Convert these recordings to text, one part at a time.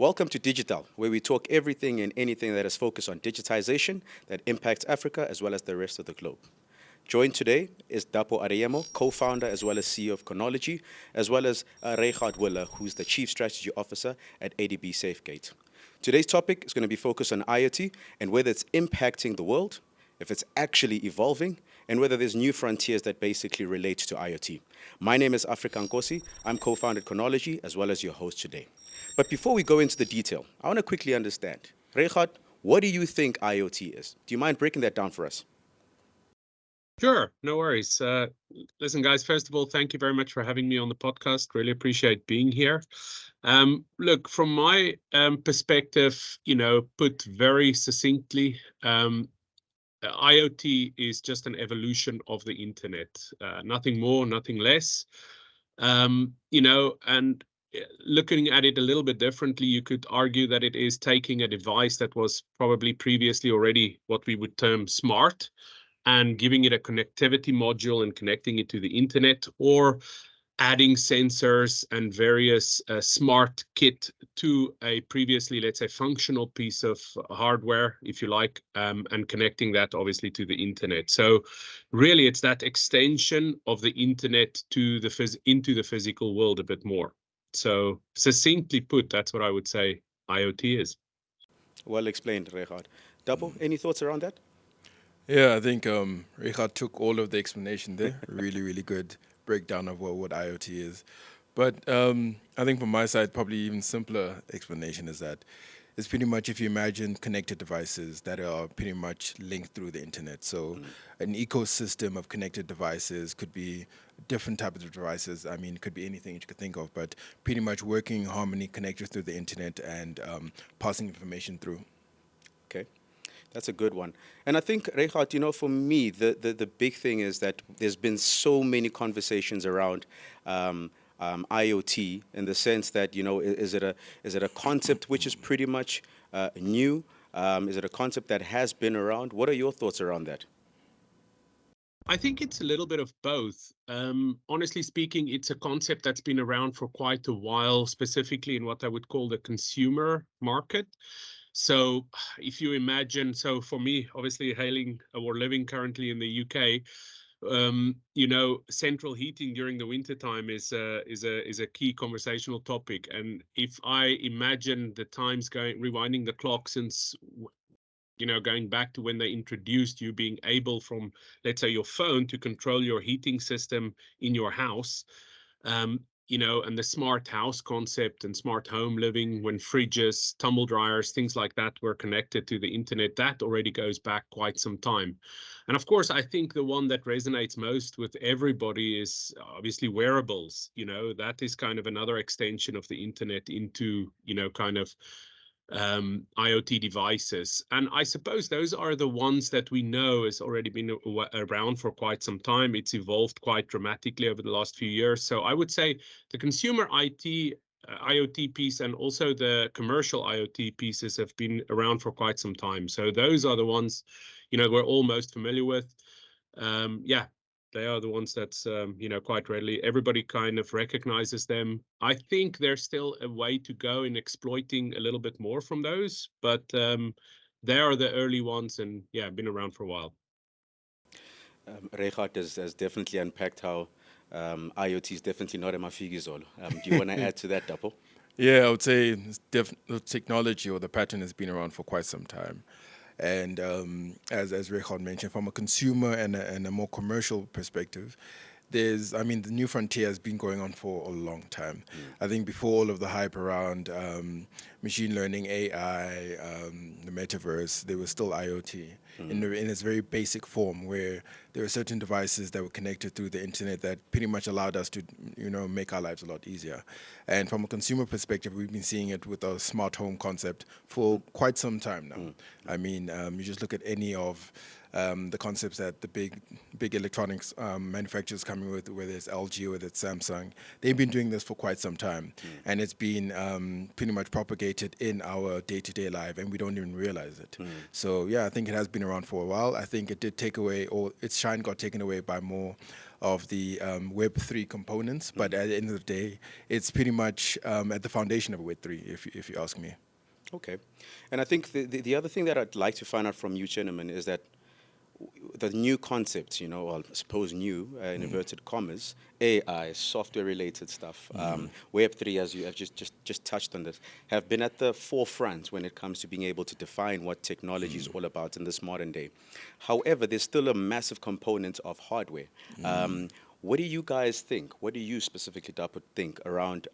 Welcome to DigiTaal, where we talk everything and anything that is focused on digitization that impacts Africa as well as the rest of the globe. Joined today is Dapo Areyemo, co-founder as well as CEO of Chronology, as well as Reichardt Willer, who's the Chief Strategy Officer at ADB SafeGate. Today's topic is going to be focused on IoT and whether it's impacting the world, if it's actually evolving, and whether there's new frontiers that basically relate to IoT. My name is Afrika Nkosi. I'm co-founder at Chronology as well as your host today. But before we go into the detail, I want to quickly understand. Reichardt, what do you think IoT is? Do you mind breaking that down for us? Sure, no worries. Listen, guys, first of all, thank you very much for having me on the podcast. Really appreciate being here. Look, from my perspective, put very succinctly, IoT is just an evolution of the internet, nothing more, nothing less. And looking at it a little bit differently, you could argue that it is taking a device that was probably previously already what we would term smart and giving it a connectivity module and connecting it to the internet, or adding sensors and various smart kit to a previously, let's say, functional piece of hardware, if you like, and connecting that obviously to the internet. So really, it's that extension of the internet to into the physical world a bit more. So succinctly put, that's what I would say IoT is. Well explained, Reichardt. Double, any thoughts around that? Yeah, I think Richard took all of the explanation there. Really, really good breakdown of what IoT is. But I think from my side, probably even simpler explanation is that it's pretty much if you imagine connected devices that are pretty much linked through the internet. So an ecosystem of connected devices could be different types of devices. I mean, it could be anything you could think of, but pretty much working in harmony, connected through the internet and passing information through. Okay. That's a good one. And I think, Reichardt, for me, the big thing is that there's been so many conversations around IoT in the sense that, is it a concept which is pretty much new? Is it a concept that has been around? What are your thoughts around that? I think it's a little bit of both. Honestly speaking, it's a concept that's been around for quite a while, specifically in what I would call the consumer market. So if you imagine, so for me, obviously hailing or living currently in the UK, central heating during the wintertime is a key conversational topic. And if I imagine the times rewinding the clock since going back to when they introduced you being able from, let's say, your phone to control your heating system in your house, and the smart house concept and smart home living, when fridges, tumble dryers, things like that were connected to the internet, that already goes back quite some time. And of course, I think the one that resonates most with everybody is obviously wearables. That is kind of another extension of the internet into, kind of IoT devices. And I suppose those are the ones that we know has already been around for quite some time. It's evolved quite dramatically over the last few years. So I would say the consumer IoT piece and also the commercial IoT pieces have been around for quite some time. So those are the ones, we're all most familiar with. They are the ones that's, quite readily, everybody kind of recognizes them. I think there's still a way to go in exploiting a little bit more from those, but they are the early ones and, been around for a while. Reichardt has definitely unpacked how IoT is definitely not a mafigizolo. Do you want to add to that, Dapo? Yeah, I would say the technology or the pattern has been around for quite some time. And as Reichardt mentioned, from a consumer and a more commercial perspective, the new frontier has been going on for a long time. I think before all of the hype around machine learning, AI, the metaverse, there was still IoT in its very basic form, where there were certain devices that were connected through the internet that pretty much allowed us to, make our lives a lot easier. And from a consumer perspective, we've been seeing it with our smart home concept for quite some time now. I mean, you just look at any of the concepts that the big electronics manufacturers coming with, whether it's LG or whether it's Samsung, they've been doing this for quite some time, and it's been pretty much propagated in our day-to-day life, and we don't even realize it. So yeah, I think it has been around for a while. I think it did take away, or its shine got taken away by more of the Web3 components. But at the end of the day, it's pretty much at the foundation of Web3, if you ask me. Okay. And I think the other thing that I'd like to find out from you, gentlemen, is that the new concepts, well, I suppose new, in inverted commas, AI, software-related stuff, Web3, as you have just touched on this, have been at the forefront when it comes to being able to define what technology is all about in this modern day. However, there's still a massive component of hardware. What do you guys think? What do you specifically, Dapo, think around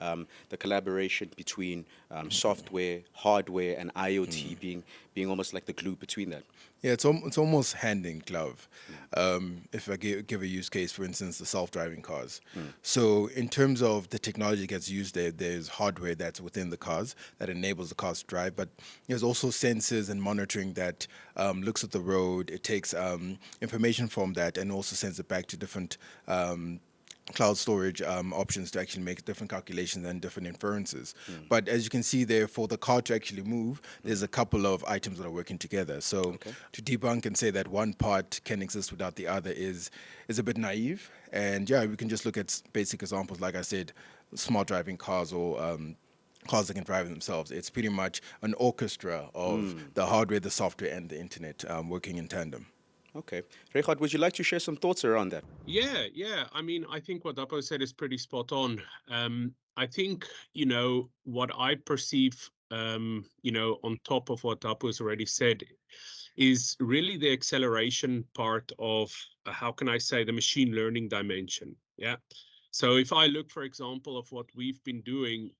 the collaboration between software, hardware, and IoT being almost like the glue between that? Yeah, it's almost hand in glove. If I give a use case, for instance, the self-driving cars. So in terms of the technology that gets used there, there's hardware that's within the cars that enables the cars to drive, but there's also sensors and monitoring that looks at the road. It takes information from that and also sends it back to different cloud storage options to actually make different calculations and different inferences. But as you can see there, for the car to actually move, there's a couple of items that are working together. So to debunk and say that one part can exist without the other is a bit naive. And yeah, we can just look at basic examples, like I said, smart driving cars or cars that can drive themselves. It's pretty much an orchestra of the hardware, the software, and the internet working in tandem. Okay. Regardt, would you like to share some thoughts around that? Yeah. I mean, I think what Dapo said is pretty spot on. I think, what I perceive, on top of what Dapo has already said, is really the acceleration part of, how can I say, the machine learning dimension. Yeah. So if I look, for example, of what we've been doing,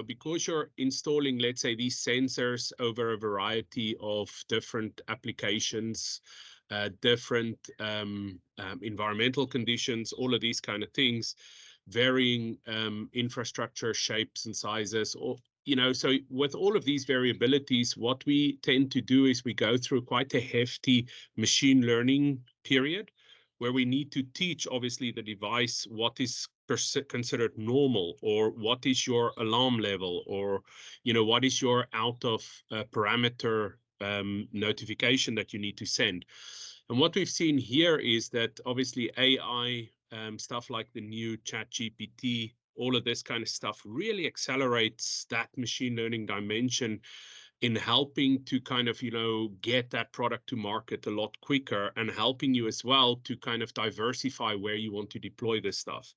because you're installing, let's say, these sensors over a variety of different applications, different environmental conditions, all of these kind of things, varying infrastructure shapes and sizes, or so with all of these variabilities, what we tend to do is we go through quite a hefty machine learning period where we need to teach, obviously, the device what is considered normal, or what is your alarm level, or what is your out of parameter notification that you need to send. And what we've seen here is that obviously AI, stuff like the new ChatGPT, all of this kind of stuff really accelerates that machine learning dimension in helping to kind of, get that product to market a lot quicker, and helping you as well to kind of diversify where you want to deploy this stuff.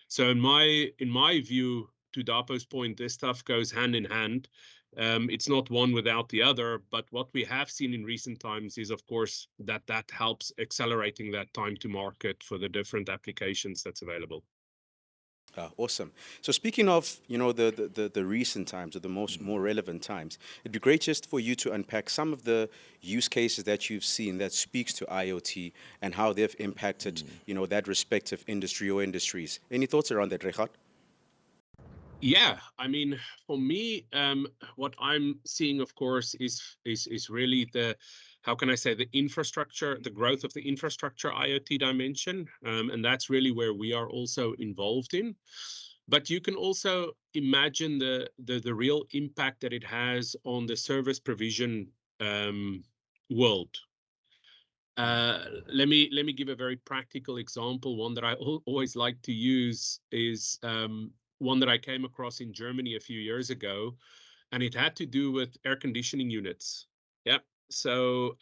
So in my view, to Dapo's point, this stuff goes hand in hand. It's not one without the other, but what we have seen in recent times is, of course, that helps accelerating that time to market for the different applications that's available. Awesome. So speaking of, the recent times, or the more relevant times, it'd be great just for you to unpack some of the use cases that you've seen that speaks to IoT and how they've impacted, that respective industry or industries. Any thoughts around that, Regardt? Yeah, I mean, for me, what I'm seeing, of course, is really the, how can I say, the infrastructure, the growth of the infrastructure IoT dimension, and that's really where we are also involved in. But you can also imagine the real impact that it has on the service provision world. Let me give a very practical example. One that I always like to use is one that I came across in Germany a few years ago, and it had to do with air conditioning units. Yeah. So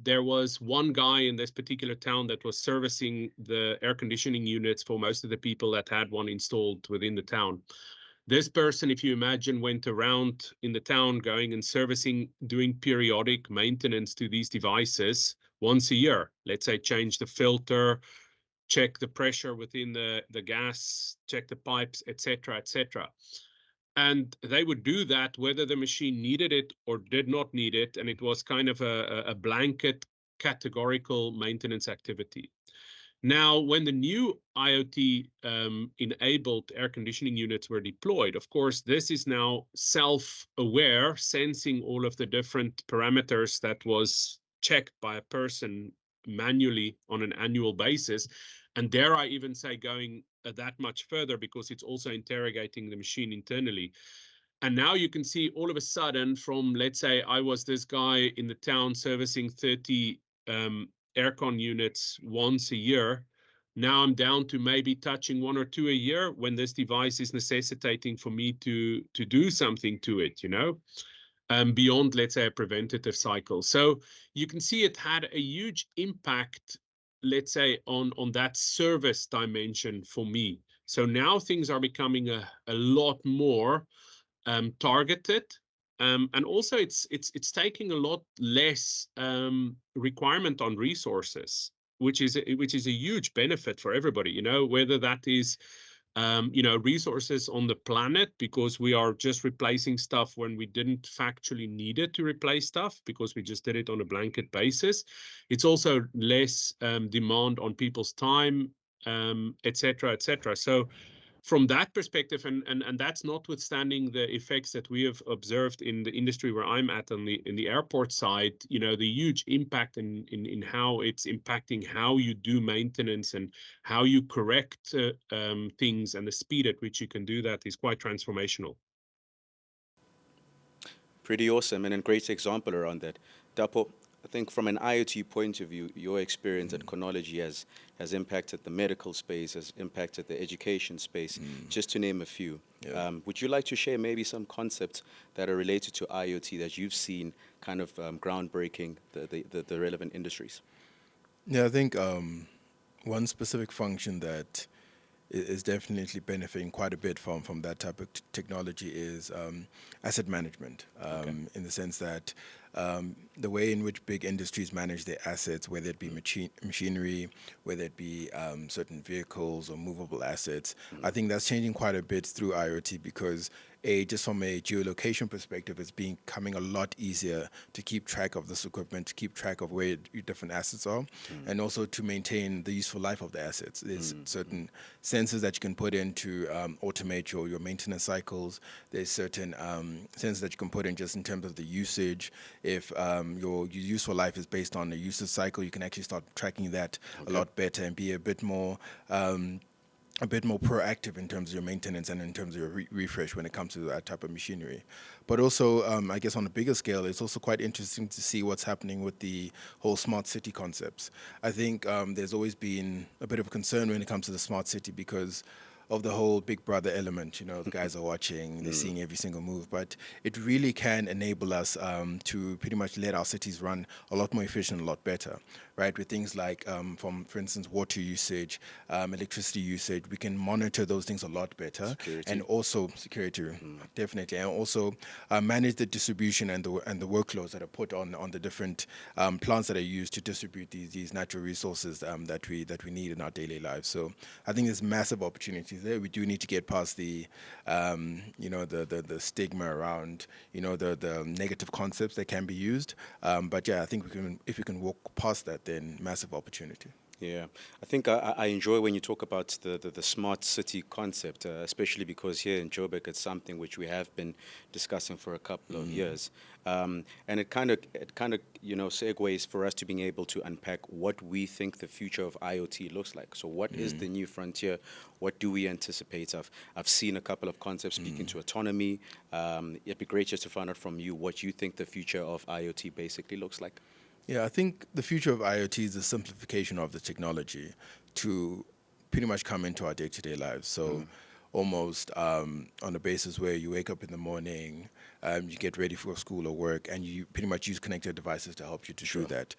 there was one guy in this particular town that was servicing the air conditioning units for most of the people that had one installed within the town. This person, if you imagine, went around in the town going and servicing, doing periodic maintenance to these devices once a year. Let's say change the filter, check the pressure within the gas, check the pipes, etc., etc. And they would do that whether the machine needed it or did not need it. And it was kind of a blanket categorical maintenance activity. Now, when the new IoT enabled air conditioning units were deployed, of course, this is now self-aware, sensing all of the different parameters that was checked by a person manually on an annual basis. And dare I even say going that much further, because it's also interrogating the machine internally. And now you can see all of a sudden from, let's say, I was this guy in the town servicing 30 aircon units once a year. Now I'm down to maybe touching 1 or 2 a year when this device is necessitating for me to do something to it, beyond, let's say, a preventative cycle. So you can see it had a huge impact, let's say, on that service dimension for me. So now things are becoming a lot more targeted. And also it's taking a lot less requirement on resources, which is a huge benefit for everybody, whether that is resources on the planet, because we are just replacing stuff when we didn't factually need it to replace stuff because we just did it on a blanket basis. It's also less demand on people's time, et cetera, et cetera. So from that perspective, and that's notwithstanding the effects that we have observed in the industry where I'm at in the airport side, the huge impact in how it's impacting how you do maintenance and how you correct things, and the speed at which you can do that is quite transformational. Pretty awesome, and a great example around that. Dapo, I think from an IoT point of view, your experience at Chronology has impacted the medical space, has impacted the education space, just to name a few. Yeah. Would you like to share maybe some concepts that are related to IoT that you've seen kind of groundbreaking the relevant industries? Yeah, I think one specific function that is definitely benefiting quite a bit from that type of technology is asset management, in the sense that the way in which big industries manage their assets, whether it be machinery, whether it be certain vehicles or movable assets, I think that's changing quite a bit through IoT, because just from a geolocation perspective, it's becoming a lot easier to keep track of this equipment, to keep track of where your different assets are, and also to maintain the useful life of the assets. There's certain sensors that you can put in to automate your maintenance cycles. There's certain sensors that you can put in just in terms of the usage. If your useful life is based on a usage cycle, you can actually start tracking that a lot better and be a bit more proactive in terms of your maintenance and in terms of your refresh when it comes to that type of machinery. But also, I guess on a bigger scale, it's also quite interesting to see what's happening with the whole smart city concepts. I think there's always been a bit of a concern when it comes to the smart city because of the whole Big Brother element. The guys are watching, they're seeing every single move, but it really can enable us to pretty much let our cities run a lot more efficient, a lot better, right? With things like, for instance, water usage, electricity usage, we can monitor those things a lot better. Security. And also security, definitely, and also manage the distribution and the workloads that are put on the different plants that are used to distribute these natural resources that we need in our daily lives. So I think there's massive opportunities there. We do need to get past the the stigma around the negative concepts that can be used. But yeah, I think if we can walk past that, then massive opportunity. Yeah, I think I enjoy when you talk about the smart city concept, especially because here in Joburg it's something which we have been discussing for a couple of years, and it kind of segues for us to being able to unpack what we think the future of IoT looks like. So what is the new frontier? What do we anticipate? I've seen a couple of concepts speaking to autonomy. It'd be great just to find out from you what you think the future of IoT basically looks like. Yeah, I think the future of IoT is the simplification of the technology to pretty much come into our day-to-day lives. So almost on a basis where you wake up in the morning, you get ready for school or work, and you pretty much use connected devices to help you to do that.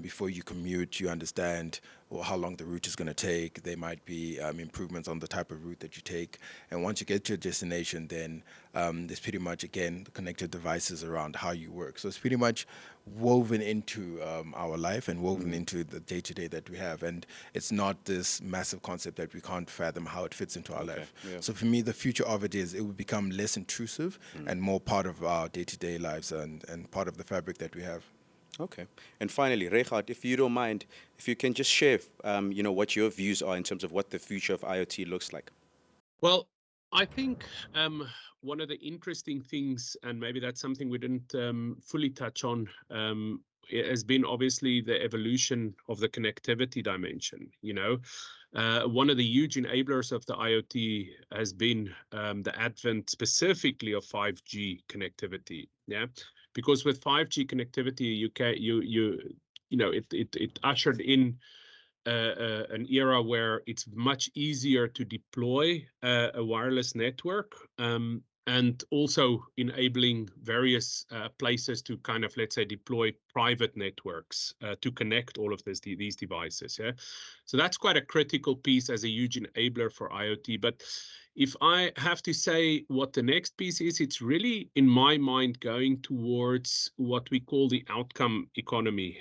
Before you commute, you understand how long the route is going to take. There might be improvements on the type of route that you take. And once you get to your destination, then there's pretty much, again, the connected devices around how you work. So it's pretty much woven into our life and woven into the day-to-day that we have. And it's not this massive concept that we can't fathom how it fits into our life. Yeah. So for me, the future of it is it will become less intrusive and more part of our day-to-day lives and part of the fabric that we have. Okay. And finally, Regardt, if you don't mind, if you can just share, what your views are in terms of what the future of IoT looks like. Well, I think one of the interesting things, and maybe that's something we didn't fully touch on, has been obviously the evolution of the connectivity dimension. One of the huge enablers of the IoT has been the advent specifically of 5G connectivity. Yeah, because with 5G connectivity, it ushered in an era where it's much easier to deploy a wireless network, and also enabling various places to kind of, let's say, deploy private networks to connect all of these devices. Yeah, so that's quite a critical piece as a huge enabler for IoT. But if I have to say what the next piece is, it's really, in my mind, going towards what we call the outcome economy,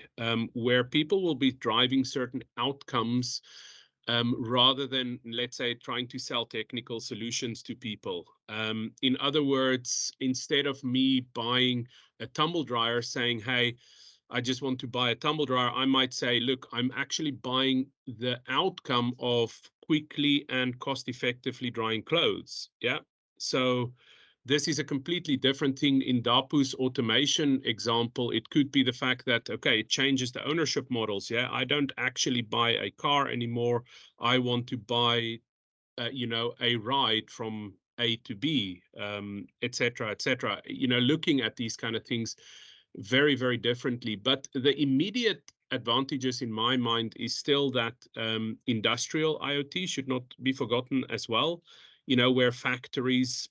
where people will be driving certain outcomes rather than, let's say, trying to sell technical solutions to people. In other words, instead of me buying a tumble dryer saying, hey, I just want to buy a tumble dryer, I might say, look, I'm actually buying the outcome of quickly and cost effectively drying clothes. Yeah. So this is a completely different thing. In Dapu's automation example, it could be the fact that, okay, it changes the ownership models. Yeah, I don't actually buy a car anymore. I want to buy, a ride from A to B, et cetera, et cetera. Looking at these kind of things very, very differently. But the immediate advantages in my mind is still that industrial IoT should not be forgotten as well, where factories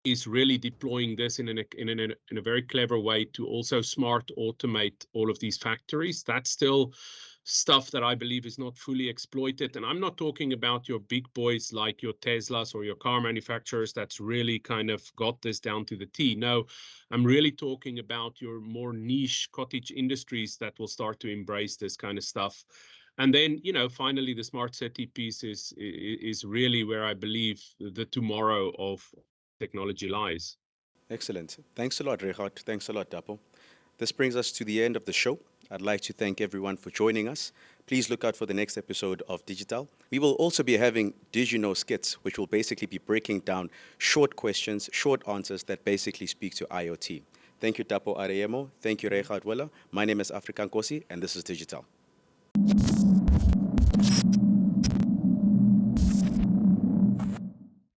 is really deploying this in a very clever way to also smart automate all of these factories. That's still stuff that I believe is not fully exploited. And I'm not talking about your big boys like your Teslas or your car manufacturers that's really kind of got this down to the T. No, I'm really talking about your more niche cottage industries that will start to embrace this kind of stuff. And then, finally, the smart city piece is really where I believe the tomorrow of technology lies. Excellent. Thanks a lot, Rehat. Thanks a lot, Dapo. This brings us to the end of the show. I'd like to thank everyone for joining us. Please look out for the next episode of DigiTaal. We will also be having Did You Know skits, which will basically be breaking down short questions, short answers that basically speak to IoT. Thank you, Dapo Areyemo. Thank you, Rehat Wella. My name is Afrikan Kosi, and this is DigiTaal.